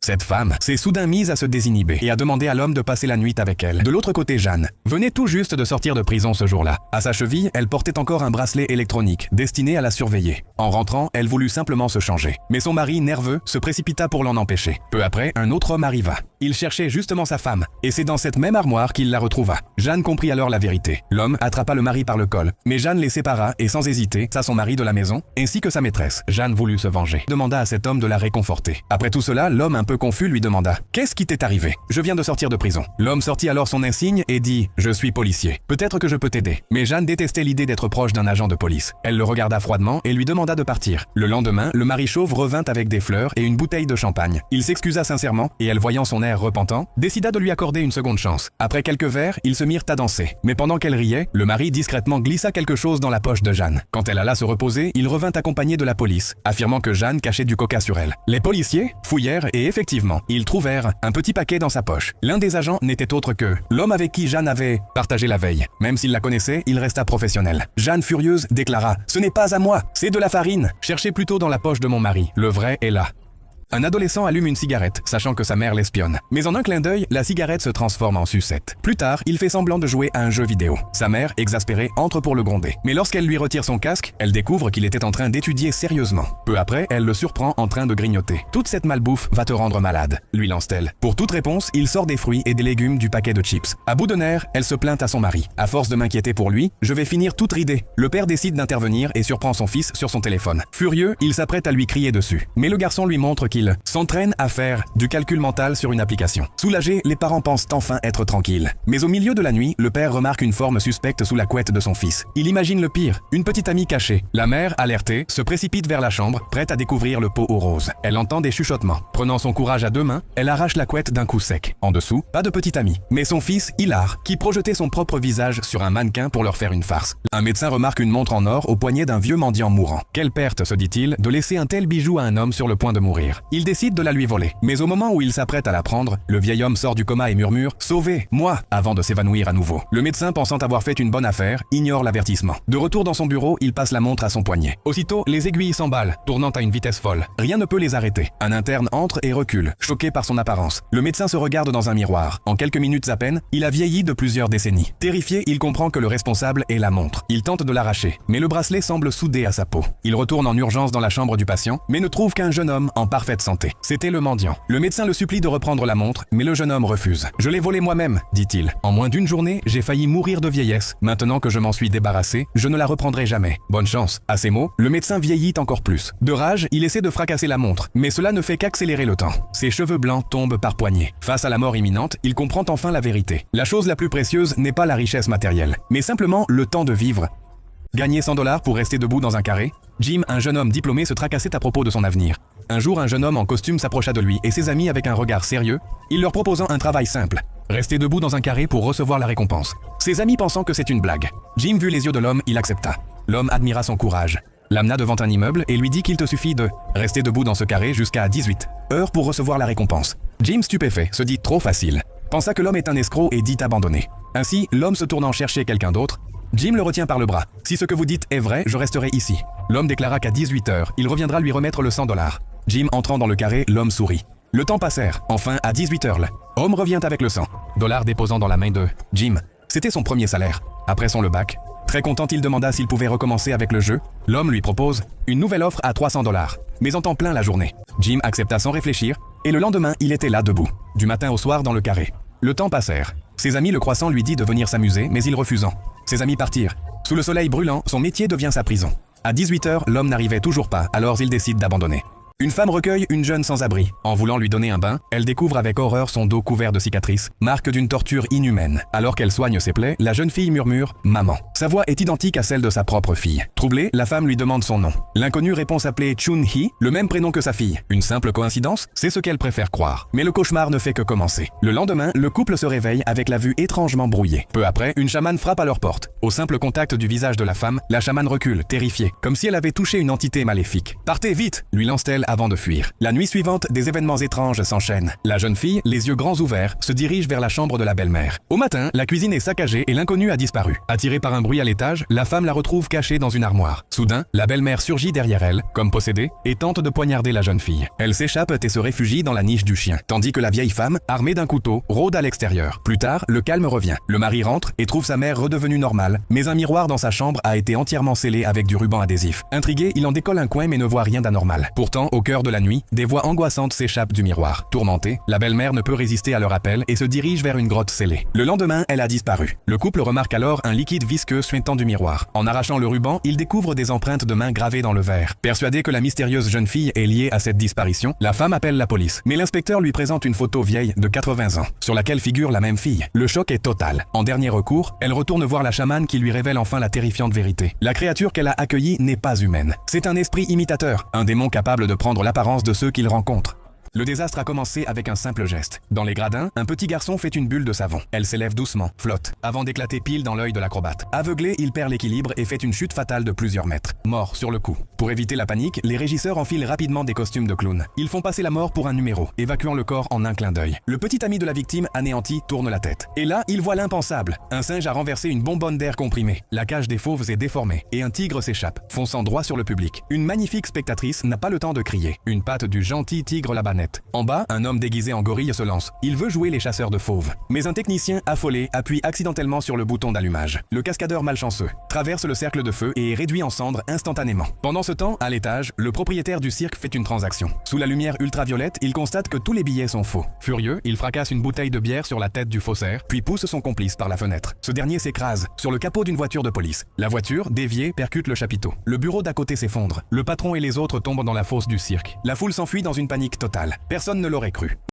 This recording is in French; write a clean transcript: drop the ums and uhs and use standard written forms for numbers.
Cette femme s'est soudain mise à se désinhiber et a demandé à l'homme de passer la nuit avec elle. De l'autre côté, Jeanne venait tout juste de sortir de prison ce jour-là. À sa cheville, elle portait encore un bracelet électronique destiné à la surveiller. En rentrant, elle voulut simplement se changer. Mais son mari, nerveux, se précipita pour l'en empêcher. Peu après, un autre homme arriva. Il cherchait justement sa femme, et c'est dans cette même armoire qu'il la retrouva. Jeanne comprit alors la vérité. L'homme attrapa le mari par le col, mais Jeanne les sépara et sans hésiter, sa son mari de la maison, ainsi que sa maîtresse. Jeanne voulut se venger. Demanda à cet homme de la réconforter. Après tout cela, l'homme un peu confus lui demanda « Qu'est-ce qui t'est arrivé? Je viens de sortir de prison. » L'homme sortit alors son insigne et dit « Je suis policier. Peut-être que je peux t'aider. » Mais Jeanne détestait l'idée d'être proche d'un agent de police. Elle le regarda froidement et lui demanda de partir. Le lendemain, le mari chauve revint avec des fleurs et une bouteille de champagne. Il s'excusa sincèrement et elle, voyant son air repentant, décida de lui accorder une seconde chance. Après quelques verres, ils se mirent à danser. Mais pendant qu'elle riait, le mari discrètement glissa quelque chose dans la poche de Jeanne. Quand elle alla se reposer, il revint accompagné de la police, affirmant que Jeanne cachait du coca sur elle. Les policiers fouillèrent et effectivement, ils trouvèrent un petit paquet dans sa poche. L'un des agents n'était autre que l'homme avec qui Jeanne avait partagé la veille. Même s'il la connaissait, il resta professionnel. Jeanne, furieuse, déclara « Ce n'est pas à moi, c'est de la farine. Cherchez plutôt dans la poche de mon mari. Le vrai est là. » Un adolescent allume une cigarette, sachant que sa mère l'espionne. Mais en un clin d'œil, la cigarette se transforme en sucette. Plus tard, il fait semblant de jouer à un jeu vidéo. Sa mère, exaspérée, entre pour le gronder. Mais lorsqu'elle lui retire son casque, elle découvre qu'il était en train d'étudier sérieusement. Peu après, elle le surprend en train de grignoter. « Toute cette malbouffe va te rendre malade », lui lance-t-elle. Pour toute réponse, il sort des fruits et des légumes du paquet de chips. À bout de nerfs, elle se plaint à son mari. À force de m'inquiéter pour lui, je vais finir toute ridée. Le père décide d'intervenir et surprend son fils sur son téléphone. Furieux, il s'apprête à lui crier dessus. Mais le garçon lui montre qu'il s'entraîne à faire du calcul mental sur une application. Soulagés, les parents pensent enfin être tranquilles. Mais au milieu de la nuit, le père remarque une forme suspecte sous la couette de son fils. Il imagine le pire, une petite amie cachée. La mère, alertée, se précipite vers la chambre, prête à découvrir le pot aux roses. Elle entend des chuchotements. Prenant son courage à deux mains, elle arrache la couette d'un coup sec. En dessous, pas de petite amie, mais son fils, Hilar, qui projetait son propre visage sur un mannequin pour leur faire une farce. Un médecin remarque une montre en or au poignet d'un vieux mendiant mourant. Quelle perte, se dit-il, de laisser un tel bijou à un homme sur le point de mourir. Il décide de la lui voler. Mais au moment où il s'apprête à la prendre, le vieil homme sort du coma et murmure « Sauvez, moi !» avant de s'évanouir à nouveau. Le médecin, pensant avoir fait une bonne affaire, ignore l'avertissement. De retour dans son bureau, il passe la montre à son poignet. Aussitôt, les aiguilles s'emballent, tournant à une vitesse folle. Rien ne peut les arrêter. Un interne entre et recule, choqué par son apparence. Le médecin se regarde dans un miroir. En quelques minutes à peine, il a vieilli de plusieurs décennies. Terrifié, il comprend que le responsable est la montre. Il tente de l'arracher, mais le bracelet semble soudé à sa peau. Il retourne en urgence dans la chambre du patient, mais ne trouve qu'un jeune homme en parfaite santé. C'était le mendiant. Le médecin le supplie de reprendre la montre, mais le jeune homme refuse. « Je l'ai volée moi-même, dit-il. En moins d'une journée, j'ai failli mourir de vieillesse. Maintenant que je m'en suis débarrassé, je ne la reprendrai jamais. Bonne chance. » À ces mots, le médecin vieillit encore plus. De rage, il essaie de fracasser la montre, mais cela ne fait qu'accélérer le temps. Ses cheveux blancs tombent par poignées. Face à la mort imminente, il comprend enfin la vérité. La chose la plus précieuse n'est pas la richesse matérielle, mais simplement le temps de vivre. Gagner 100 $ pour rester debout dans un carré? Jim, un jeune homme diplômé, se tracassait à propos de son avenir. Un jour, un jeune homme en costume s'approcha de lui et ses amis avec un regard sérieux, il leur proposant un travail simple. Rester debout dans un carré pour recevoir la récompense. Ses amis pensant que c'est une blague. Jim vit les yeux de l'homme, il accepta. L'homme admira son courage. L'amena devant un immeuble et lui dit qu'il te suffit de rester debout dans ce carré jusqu'à 18 heures pour recevoir la récompense. Jim, stupéfait, se dit trop facile. Pensa que l'homme est un escroc et dit abandonner. Ainsi, l'homme se tournant chercher quelqu'un d'autre, Jim le retient par le bras. « Si ce que vous dites est vrai, je resterai ici. » L'homme déclara qu'à 18 heures, il reviendra lui remettre le 100 $. Jim entrant dans le carré, l'homme sourit. Le temps passèrent. Enfin, à 18 heures, l'homme revient avec le 100 $ déposant dans la main de Jim. C'était son premier salaire. Après le bac, très content, il demanda s'il pouvait recommencer avec le jeu. L'homme lui propose une nouvelle offre à 300 $, mais en temps plein la journée. Jim accepta sans réfléchir, et le lendemain, il était là debout, du matin au soir dans le carré. Le temps passèrent. Ses amis le croissant lui dit de venir s'amuser, mais il refusant. Ses amis partirent. Sous le soleil brûlant, son métier devient sa prison. À 18 heures, l'homme n'arrivait toujours pas, alors il décide d'abandonner. Une femme recueille une jeune sans-abri. En voulant lui donner un bain, elle découvre avec horreur son dos couvert de cicatrices, marque d'une torture inhumaine. Alors qu'elle soigne ses plaies, la jeune fille murmure « Maman ». Sa voix est identique à celle de sa propre fille. Troublée, la femme lui demande son nom. L'inconnu répond s'appeler Chun-hee, le même prénom que sa fille. Une simple coïncidence? C'est ce qu'elle préfère croire. Mais le cauchemar ne fait que commencer. Le lendemain, le couple se réveille avec la vue étrangement brouillée. Peu après, une chamane frappe à leur porte. Au simple contact du visage de la femme, la chamane recule, terrifiée, comme si elle avait touché une entité maléfique. « Partez vite !» lui lance-t-elle avant de fuir. La nuit suivante, des événements étranges s'enchaînent. La jeune fille, les yeux grands ouverts, se dirige vers la chambre de la belle-mère. Au matin, la cuisine est saccagée et l'inconnu a disparu. Attirée par un bruit à l'étage, la femme la retrouve cachée dans une armoire. Soudain, la belle-mère surgit derrière elle, comme possédée, et tente de poignarder la jeune fille. Elle s'échappe et se réfugie dans la niche du chien, tandis que la vieille femme, armée d'un couteau, rôde à l'extérieur. Plus tard, le calme revient. Le mari rentre et trouve sa mère redevenue normale, mais un miroir dans sa chambre a été entièrement scellé avec du ruban adhésif. Intrigué, il en décolle un coin mais ne voit rien d'anormal. Pourtant, au cœur de la nuit, des voix angoissantes s'échappent du miroir. Tourmentée, la belle-mère ne peut résister à leur appel et se dirige vers une grotte scellée. Le lendemain, elle a disparu. Le couple remarque alors un liquide visqueux suintant du miroir. En arrachant le ruban, il découvre des empreintes de mains gravées dans le verre. Persuadé que la mystérieuse jeune fille est liée à cette disparition, la femme appelle la police. Mais l'inspecteur lui présente une photo vieille de 80 ans, sur laquelle figure la même fille. Le choc est total. En dernier recours, elle retourne voir la chamane qui lui révèle enfin la terrifiante vérité. La créature qu'elle a accueillie n'est pas humaine. C'est un esprit imitateur, un démon capable de prendre l'apparence de ceux qu'il rencontre. Le désastre a commencé avec un simple geste. Dans les gradins, un petit garçon fait une bulle de savon. Elle s'élève doucement, flotte, avant d'éclater pile dans l'œil de l'acrobate. Aveuglé, il perd l'équilibre et fait une chute fatale de plusieurs mètres. Mort sur le coup. Pour éviter la panique, les régisseurs enfilent rapidement des costumes de clown. Ils font passer la mort pour un numéro, évacuant le corps en un clin d'œil. Le petit ami de la victime, anéanti, tourne la tête. Et là, il voit l'impensable. Un singe a renversé une bonbonne d'air comprimée. La cage des fauves est déformée et un tigre s'échappe, fonçant droit sur le public. Une magnifique spectatrice n'a pas le temps de crier. Une patte du gentil tigre la banette. En bas, un homme déguisé en gorille se lance. Il veut jouer les chasseurs de fauves. Mais un technicien affolé appuie accidentellement sur le bouton d'allumage. Le cascadeur malchanceux traverse le cercle de feu et est réduit en cendres instantanément. Pendant ce temps, à l'étage, le propriétaire du cirque fait une transaction. Sous la lumière ultraviolette, il constate que tous les billets sont faux. Furieux, il fracasse une bouteille de bière sur la tête du faussaire, puis pousse son complice par la fenêtre. Ce dernier s'écrase sur le capot d'une voiture de police. La voiture, déviée, percute le chapiteau. Le bureau d'à côté s'effondre. Le patron et les autres tombent dans la fosse du cirque. La foule s'enfuit dans une panique totale. Personne ne l'aurait cru.